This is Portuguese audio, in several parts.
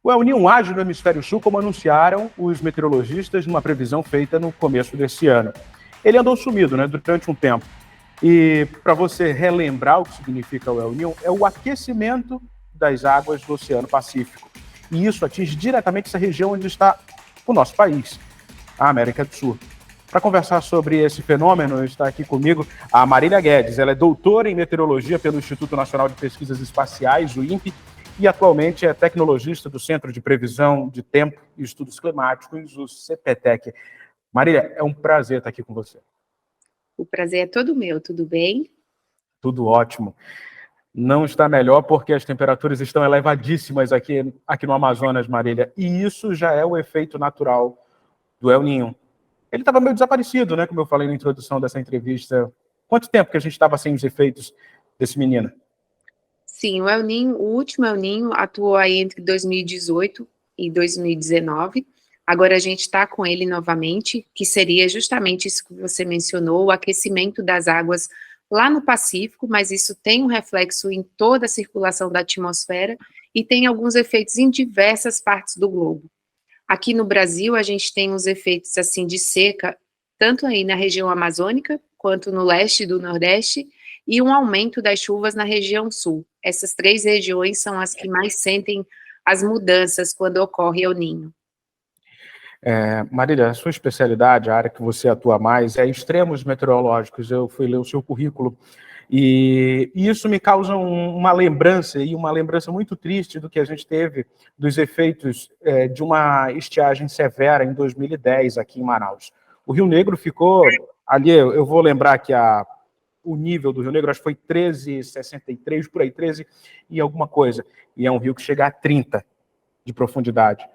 O El Niño age no hemisfério sul, como anunciaram os meteorologistas numa previsão feita no começo desse ano. Ele andou sumido, durante um tempo. E para você relembrar o que significa o El Niño, é o aquecimento das águas do Oceano Pacífico. E isso atinge diretamente essa região onde está o nosso país, a América do Sul. Para conversar sobre esse fenômeno, está aqui comigo a Marília Guedes. Ela é doutora em meteorologia pelo Instituto Nacional de Pesquisas Espaciais, o INPE, e atualmente é tecnologista do Centro de Previsão de Tempo e Estudos Climáticos, o CPTEC. Marília, é um prazer estar aqui com você. O prazer é todo meu, tudo bem? Tudo ótimo. Não está melhor porque as temperaturas estão elevadíssimas aqui no Amazonas, Marília, e isso já é o efeito natural do El Niño. Ele estava meio desaparecido, como eu falei na introdução dessa entrevista. Quanto tempo que a gente estava sem os efeitos desse menino? Sim, o El Niño, o último El Niño atuou aí entre 2018 e 2019. Agora a gente está com ele novamente, que seria justamente isso que você mencionou, o aquecimento das águas lá no Pacífico, mas isso tem um reflexo em toda a circulação da atmosfera e tem alguns efeitos em diversas partes do globo. Aqui no Brasil, a gente tem os efeitos assim de seca, tanto aí na região amazônica, quanto no leste e do nordeste, e um aumento das chuvas na região sul. Essas três regiões são as que mais sentem as mudanças quando ocorre El Niño. Marília, a sua especialidade, a área que você atua mais, é extremos meteorológicos. Eu fui ler o seu currículo e isso me causa uma lembrança, e uma lembrança muito triste do que a gente teve dos efeitos de uma estiagem severa em 2010 aqui em Manaus. O Rio Negro ficou ali, eu vou lembrar que o nível do Rio Negro, acho que foi 13,63, por aí, 13 e alguma coisa, e é um rio que chega a 30 de profundidade.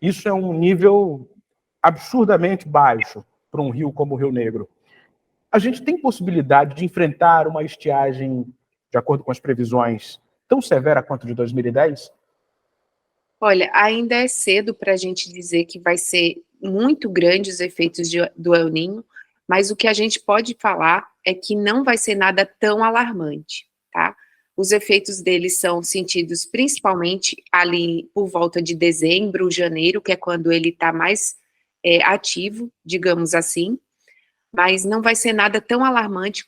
Isso é um nível absurdamente baixo para um rio como o Rio Negro. A gente tem possibilidade de enfrentar uma estiagem, de acordo com as previsões, tão severa quanto de 2010? Olha, ainda é cedo para a gente dizer que vai ser muito grande os efeitos do El Niño, mas o que a gente pode falar é que não vai ser nada tão alarmante, tá? Os efeitos dele são sentidos principalmente ali por volta de dezembro, janeiro, que é quando ele está mais ativo, digamos assim, mas não vai ser nada tão alarmante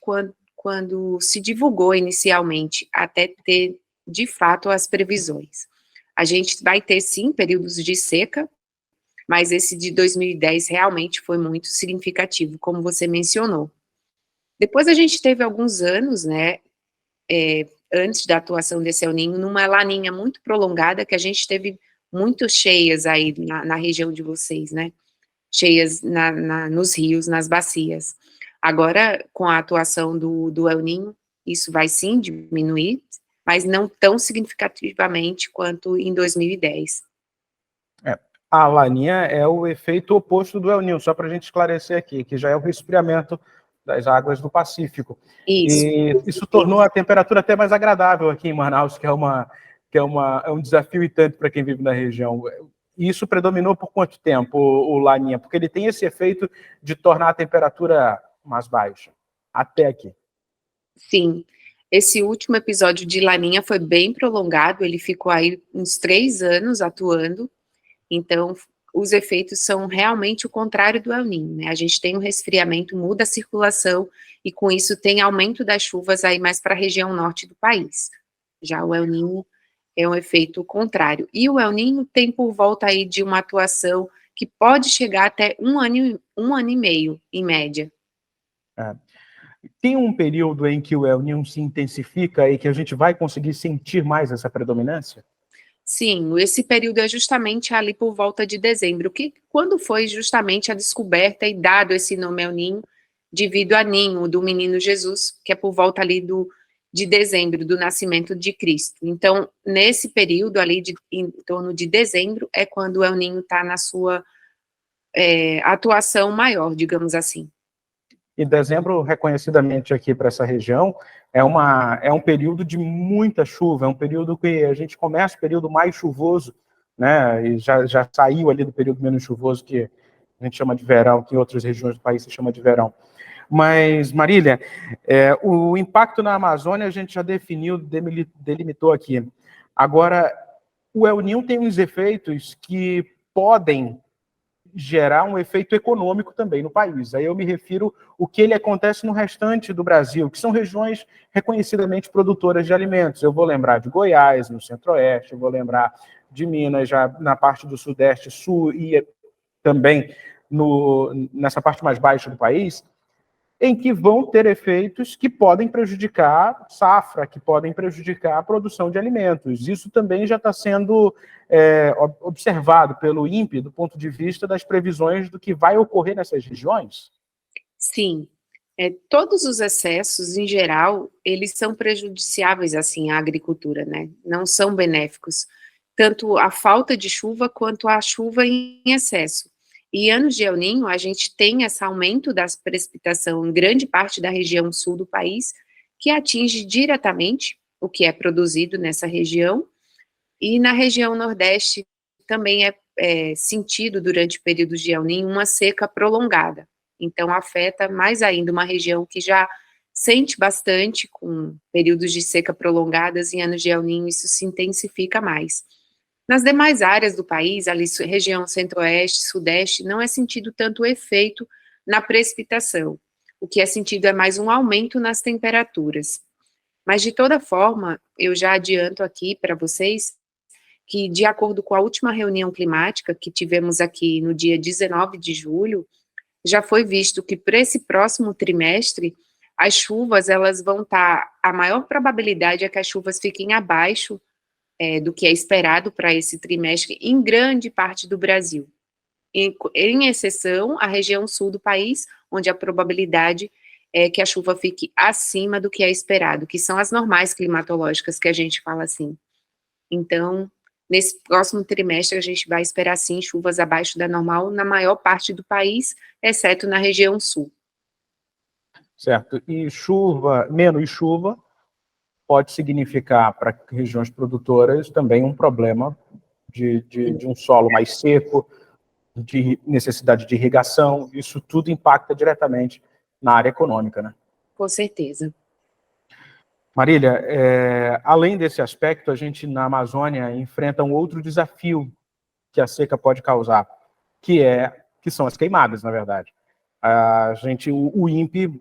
quando se divulgou inicialmente, até ter, de fato, as previsões. A gente vai ter, sim, períodos de seca, mas esse de 2010 realmente foi muito significativo, como você mencionou. Depois a gente teve alguns anos, antes da atuação desse El Niño, numa laninha muito prolongada, que a gente teve muito cheias aí na região de vocês, cheias nos rios, nas bacias. Agora, com a atuação do El Niño, isso vai sim diminuir, mas não tão significativamente quanto em 2010. A laninha é o efeito oposto do El Niño, só para a gente esclarecer aqui, que já é o resfriamento das águas do Pacífico. Isso. E isso tornou a temperatura até mais agradável aqui em Manaus, que é um desafio e tanto para quem vive na região. E isso predominou por quanto tempo, o Laninha? Porque ele tem esse efeito de tornar a temperatura mais baixa, até aqui. Sim, esse último episódio de Laninha foi bem prolongado, ele ficou aí uns 3 anos atuando, então os efeitos são realmente o contrário do El Niño, A gente tem um resfriamento, muda a circulação, e com isso tem aumento das chuvas aí mais para a região norte do país. Já o El Niño é um efeito contrário. E o El Niño tem por volta aí de uma atuação que pode chegar até um ano e meio, em média. Tem um período em que o El Niño se intensifica e que a gente vai conseguir sentir mais essa predominância? Sim, esse período é justamente ali por volta de dezembro, quando foi justamente a descoberta e dado esse nome El Niño, devido a Ninho, do menino Jesus, que é por volta ali de dezembro, do nascimento de Cristo. Então, nesse período ali, em torno de dezembro, é quando o El Niño está na sua atuação maior, digamos assim. E dezembro, reconhecidamente aqui para essa região, é um período de muita chuva, é um período que a gente começa o período mais chuvoso, e já saiu ali do período menos chuvoso, que a gente chama de verão, que em outras regiões do país se chama de verão. Mas, Marília, o impacto na Amazônia a gente já definiu, delimitou aqui. Agora, o El Niño tem uns efeitos que podem gerar um efeito econômico também no país. Aí eu me refiro ao que ele acontece no restante do Brasil, que são regiões reconhecidamente produtoras de alimentos. Eu vou lembrar de Goiás, no Centro-Oeste, eu vou lembrar de Minas, já na parte do Sudeste, Sul e também nessa parte mais baixa do país, em que vão ter efeitos que podem prejudicar safra, que podem prejudicar a produção de alimentos. Isso também já está sendo observado pelo INPE do ponto de vista das previsões do que vai ocorrer nessas regiões? Sim. Todos os excessos, em geral, eles são prejudiciáveis, assim, à agricultura, né? Não são benéficos. Tanto a falta de chuva quanto a chuva em excesso. E anos de El Niño, a gente tem esse aumento das precipitação em grande parte da região sul do país, que atinge diretamente o que é produzido nessa região, e na região nordeste também é sentido durante períodos de El Niño uma seca prolongada. Então afeta mais ainda uma região que já sente bastante com períodos de seca prolongadas, em anos de El Niño isso se intensifica mais. Nas demais áreas do país, ali região centro-oeste, sudeste, não é sentido tanto o efeito na precipitação. O que é sentido é mais um aumento nas temperaturas. Mas, de toda forma, eu já adianto aqui para vocês que, de acordo com a última reunião climática que tivemos aqui no dia 19 de julho, já foi visto que para esse próximo trimestre, as chuvas, elas vão estar, a maior probabilidade é que as chuvas fiquem abaixo do que é esperado para esse trimestre em grande parte do Brasil. Em exceção, a região sul do país, onde a probabilidade é que a chuva fique acima do que é esperado, que são as normais climatológicas, que a gente fala assim. Então, nesse próximo trimestre, a gente vai esperar, sim, chuvas abaixo da normal na maior parte do país, exceto na região sul. Certo. E menos chuva, pode significar para regiões produtoras também um problema de um solo mais seco, de necessidade de irrigação. Isso tudo impacta diretamente na área econômica, né? Com certeza. Marília, além desse aspecto, a gente na Amazônia enfrenta um outro desafio que a seca pode causar, que são as queimadas, na verdade. O INPE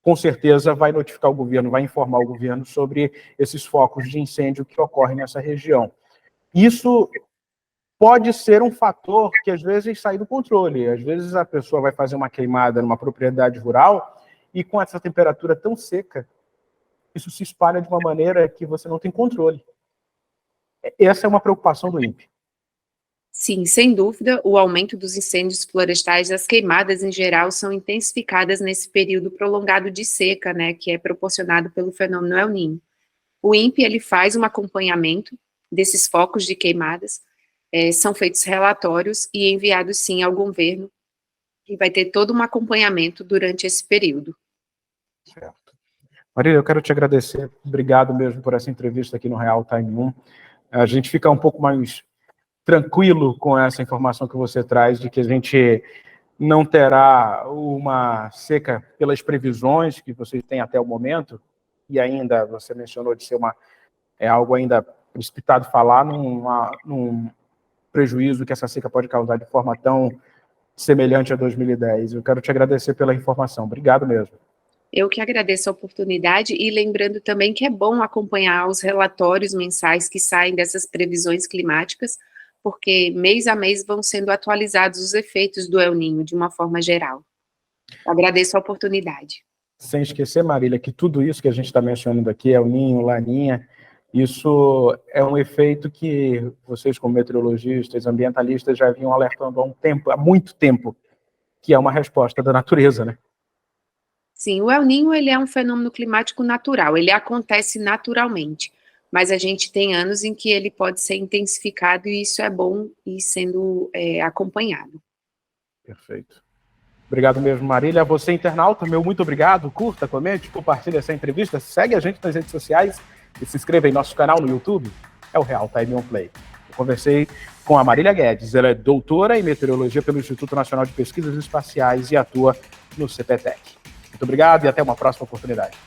com certeza vai notificar o governo, vai informar o governo sobre esses focos de incêndio que ocorrem nessa região. Isso pode ser um fator que às vezes sai do controle. Às vezes a pessoa vai fazer uma queimada numa propriedade rural e com essa temperatura tão seca, isso se espalha de uma maneira que você não tem controle. Essa é uma preocupação do INPE. Sim, sem dúvida, o aumento dos incêndios florestais, as queimadas em geral, são intensificadas nesse período prolongado de seca, né, que é proporcionado pelo fenômeno El Niño. O INPE, ele faz um acompanhamento desses focos de queimadas, são feitos relatórios e enviados, sim, ao governo, e vai ter todo um acompanhamento durante esse período. Certo. Marília, eu quero te agradecer, obrigado mesmo por essa entrevista aqui no Real Time 1. A gente fica um pouco mais tranquilo com essa informação que você traz, de que a gente não terá uma seca pelas previsões que vocês têm até o momento, e ainda, você mencionou de ser algo ainda precipitado falar num prejuízo que essa seca pode causar de forma tão semelhante a 2010. Eu quero te agradecer pela informação. Obrigado mesmo. Eu que agradeço a oportunidade e lembrando também que é bom acompanhar os relatórios mensais que saem dessas previsões climáticas, porque mês a mês vão sendo atualizados os efeitos do El Niño de uma forma geral. Eu agradeço a oportunidade. Sem esquecer, Marília, que tudo isso que a gente está mencionando aqui, El Niño, Laninha, isso é um efeito que vocês, como meteorologistas, ambientalistas, já vinham alertando há muito tempo, que é uma resposta da natureza, né? Sim, o El Niño, ele é um fenômeno climático natural, ele acontece naturalmente, mas a gente tem anos em que ele pode ser intensificado e isso é bom ir sendo acompanhado. Perfeito. Obrigado mesmo, Marília. A você, internauta, meu muito obrigado. Curta, comente, compartilhe essa entrevista, segue a gente nas redes sociais e se inscreva em nosso canal no YouTube. É o Real Time On Play. Eu conversei com a Marília Guedes. Ela é doutora em meteorologia pelo Instituto Nacional de Pesquisas Espaciais e atua no CPTEC. Muito obrigado e até uma próxima oportunidade.